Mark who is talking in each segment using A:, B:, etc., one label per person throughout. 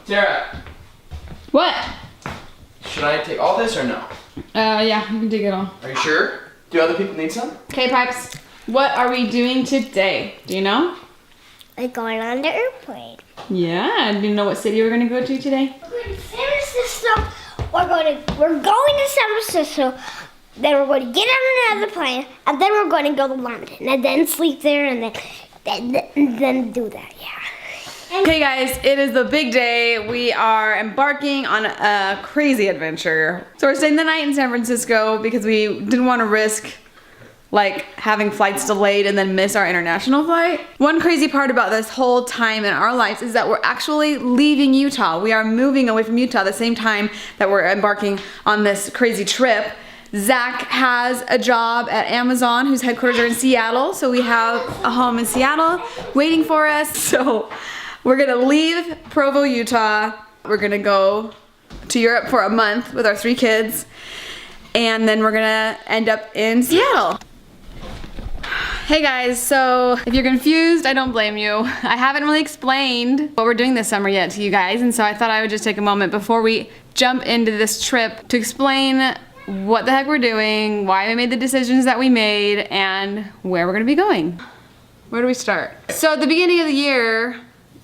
A: Sarah,
B: What?
A: should I take all this or no?
B: Yeah, you can take it all.
A: Are you sure? Do other people need some?
B: Okay, Pipes. What are we doing today? Do you know?
C: We're going on the airplane.
B: Yeah. Do you know what city we're gonna go to today?
C: We're going to San Francisco. We're going to San Francisco. Then we're going to get on another plane, and then we're going to go to London, and then sleep there, and then do that. Yeah.
B: Okay guys, it is the big day. We are embarking on a crazy adventure. So we're staying the night in San Francisco because we didn't want to risk like having flights delayed and then miss our international flight. One crazy part about this whole time in our lives is that we're actually leaving Utah. We are moving away from Utah at the same time that we're embarking on this crazy trip. Zach has a job at Amazon, whose headquarters are in Seattle. So we have a home in Seattle waiting for us. So we're gonna leave Provo, Utah. We're gonna go to Europe for a month with our 3 kids. And then we're gonna end up in Seattle. Hey guys, so if you're confused, I don't blame you. I haven't really explained what we're doing this summer yet to you guys, and so I thought I would just take a moment before we jump into this trip to explain what the heck we're doing, why we made the decisions that we made, and where we're gonna be going. Where do we start? So at the beginning of the year,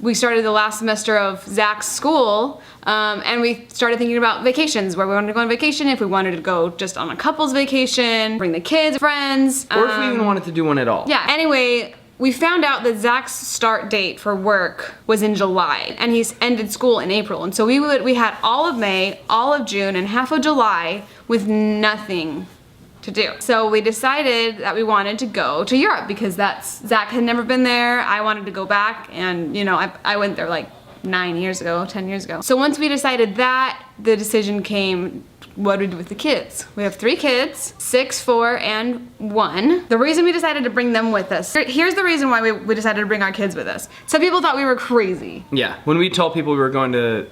B: we started the last semester of Zach's school, and we started thinking about vacations, where we wanted to go on vacation, if we wanted to go just on a couple's vacation, bring the kids, friends.
A: Or if we even wanted to do one at all.
B: Yeah, anyway, we found out that Zach's start date for work was in July, and he's ended school in April. And so we had all of May, all of June, and half of July with nothing to do. So we decided that we wanted to go to Europe because Zach had never been there. I wanted to go back, and you know, I went there like 10 years ago. So once we decided that, the decision came, what do we do with the kids? We have 3 kids, 6, 4, and 1. The reason we decided to bring them with us, here's the reason why we decided to bring our kids with us. Some people thought we were crazy.
A: Yeah, when we told people we were going to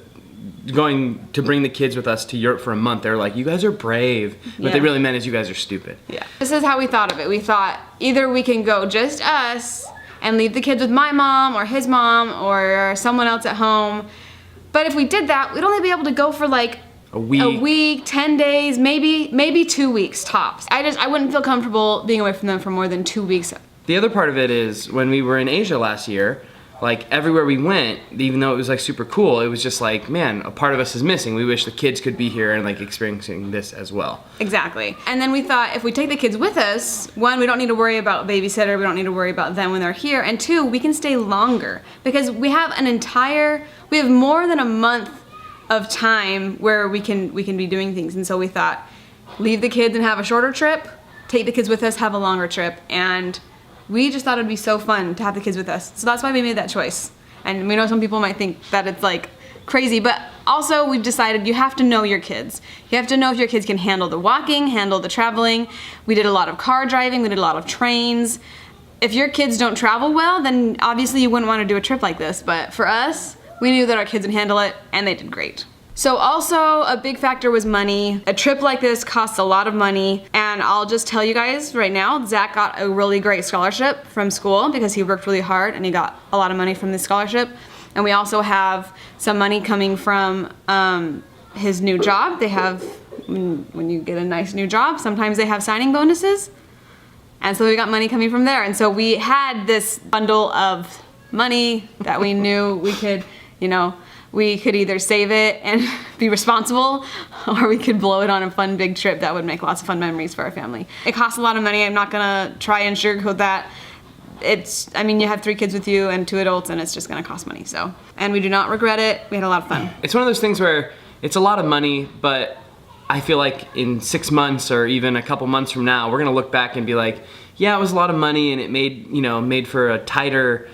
A: bring the kids with us to Europe for a month, they were like, you guys are brave. What they really meant is you guys are stupid.
B: Yeah. This is how we thought of it. We thought either we can go just us and leave the kids with my mom or his mom or someone else at home. But if we did that, we'd only be able to go for like
A: a week,
B: 10 days, maybe 2 weeks tops. I wouldn't feel comfortable being away from them for more than 2 weeks.
A: The other part of it is when we were in Asia last year, like everywhere we went, even though it was like super cool, it was just like, man, a part of us is missing. We wish the kids could be here and like experiencing this as well.
B: Exactly. And then we thought if we take the kids with us, 1, we don't need to worry about babysitter, we don't need to worry about them when they're here, and 2, we can stay longer because we have more than a month of time where we can be doing things. And so we thought, leave the kids and have a shorter trip, take the kids with us, have a longer trip, and we just thought it'd be so fun to have the kids with us. So that's why we made that choice. And we know some people might think that it's like crazy, but also we've decided you have to know your kids. You have to know if your kids can handle the walking, handle the traveling. We did a lot of car driving, we did a lot of trains. If your kids don't travel well, then obviously you wouldn't want to do a trip like this. But for us, we knew that our kids would handle it, and they did great. So also a big factor was money. A trip like this costs a lot of money, and I'll just tell you guys right now, Zach got a really great scholarship from school because he worked really hard and he got a lot of money from this scholarship. And we also have some money coming from his new job. They have, when you get a nice new job, sometimes they have signing bonuses. And so we got money coming from there. And so we had this bundle of money that we knew we could, we could either save it and be responsible, or we could blow it on a fun big trip that would make lots of fun memories for our family. It costs a lot of money. I'm not gonna try and sugarcoat that. You have 3 kids with you and 2 adults, and it's just gonna cost money, so. And we do not regret it. We had a lot of fun.
A: It's one of those things where it's a lot of money, but I feel like in 6 months or even a couple months from now, we're gonna look back and be like, yeah, it was a lot of money and it made for a tighter,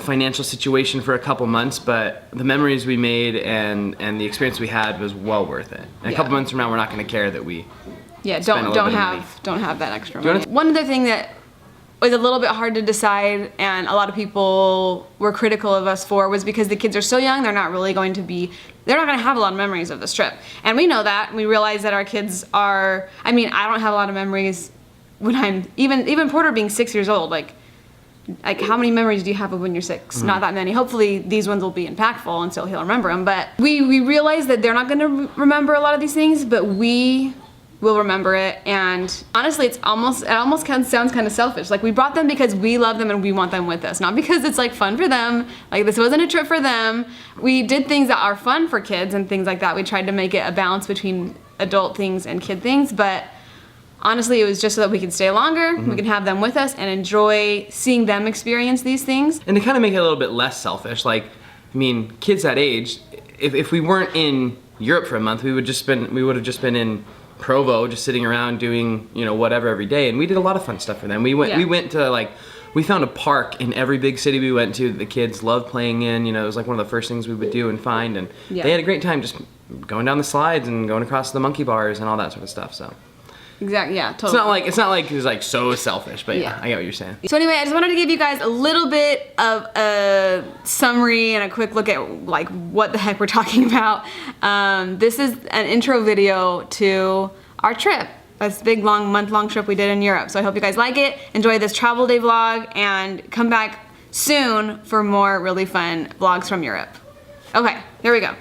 A: financial situation for a couple months, but the memories we made and the experience we had was well worth it. And a couple months from now, we're not going to care that we don't
B: have that extra money. One other thing that was a little bit hard to decide, and a lot of people were critical of us for, was because the kids are so young, they're not going to have a lot of memories of this trip. And we know that. We realize that our kids are, I don't have a lot of memories when I'm, even Porter being 6 years old, like, like, how many memories do you have of when you're 6? Not that many. Hopefully these ones will be impactful and so he'll remember them. But we realize that they're not going to remember a lot of these things, but we will remember it. And honestly, it almost kind of sounds kind of selfish. Like, we brought them because we love them and we want them with us, not because it's like fun for them. Like, this wasn't a trip for them. We did things that are fun for kids and things like that. We tried to make it a balance between adult things and kid things, but honestly, it was just so that we could stay longer, we can have them with us and enjoy seeing them experience these things.
A: And to kind of make it a little bit less selfish, like, I mean, kids that age, if we weren't in Europe for a month, we would have just been in Provo, just sitting around doing, you know, whatever every day, and we did a lot of fun stuff for them. We went to, like, we found a park in every big city we went to that the kids loved playing in. You know, it was like one of the first things we would do and find, and they had a great time just going down the slides and going across the monkey bars and all that sort of stuff. So
B: Exactly, yeah, totally.
A: It's not like it was like so selfish, but yeah, I get what you're saying.
B: So anyway, I just wanted to give you guys a little bit of a summary and a quick look at like what the heck we're talking about. This is an intro video to our trip. This big, long, month-long trip we did in Europe. So I hope you guys like it. Enjoy this travel day vlog and come back soon for more really fun vlogs from Europe. Okay, here we go.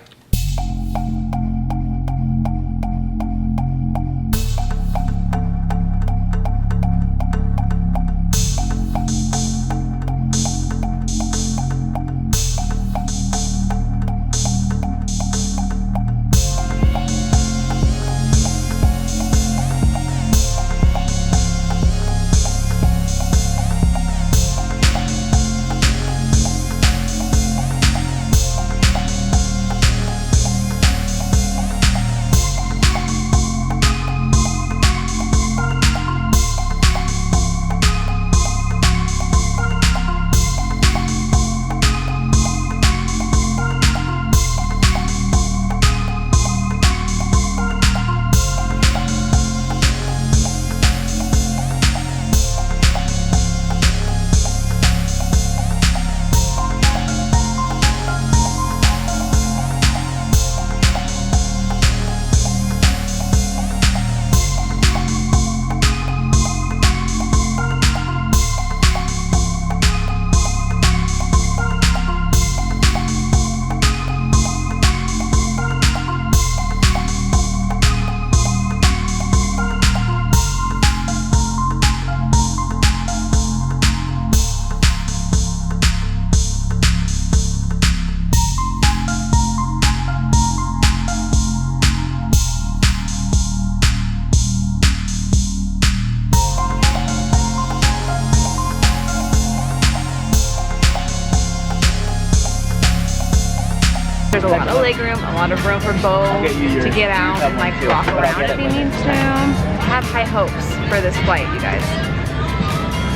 B: There's a lot of legroom, a lot of room for Bo to get out and like walk around if he needs to. I have high hopes for this flight, you guys.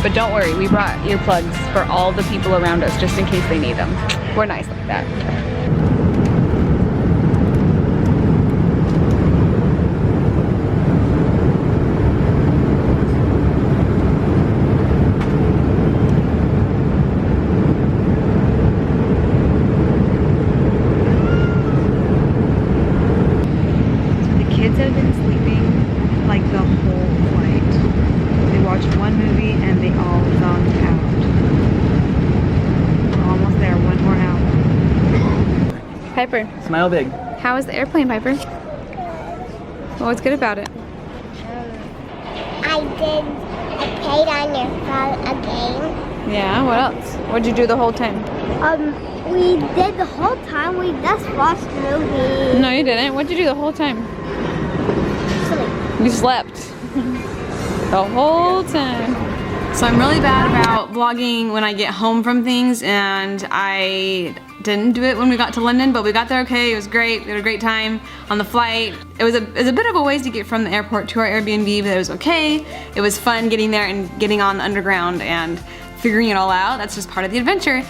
B: But don't worry, we brought earplugs for all the people around us just in case they need them. We're nice like that.
D: Have been sleeping like the whole flight. They watched one movie and they all zoned out. We're almost there, one more hour.
B: Piper,
A: Smile big.
B: how was the airplane, Piper? What was good about it?
C: I played on your phone a game.
B: Yeah, what else? What'd you do the whole time?
C: We did the whole time. We just watched the movie.
B: No, you didn't. What'd you do the whole time? You slept the whole time. So I'm really bad about vlogging when I get home from things, and I didn't do it when we got to London, but we got there okay. It was great. We had a great time on the flight. It was a bit of a ways to get from the airport to our Airbnb, but it was okay. It was fun getting there and getting on the underground and figuring it all out. That's just part of the adventure.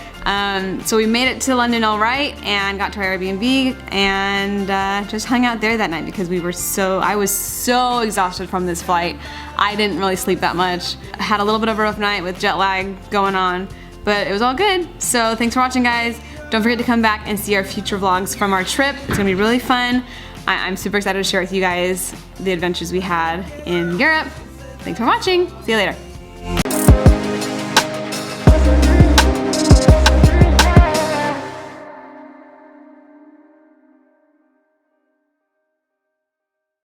B: So we made it to London all right and got to our Airbnb and just hung out there that night because I was so exhausted from this flight. I didn't really sleep that much. I had a little bit of a rough night with jet lag going on, but it was all good. So thanks for watching, guys. Don't forget to come back and see our future vlogs from our trip. It's gonna be really fun. I'm super excited to share with you guys the adventures we had in Europe. Thanks for watching. See you later.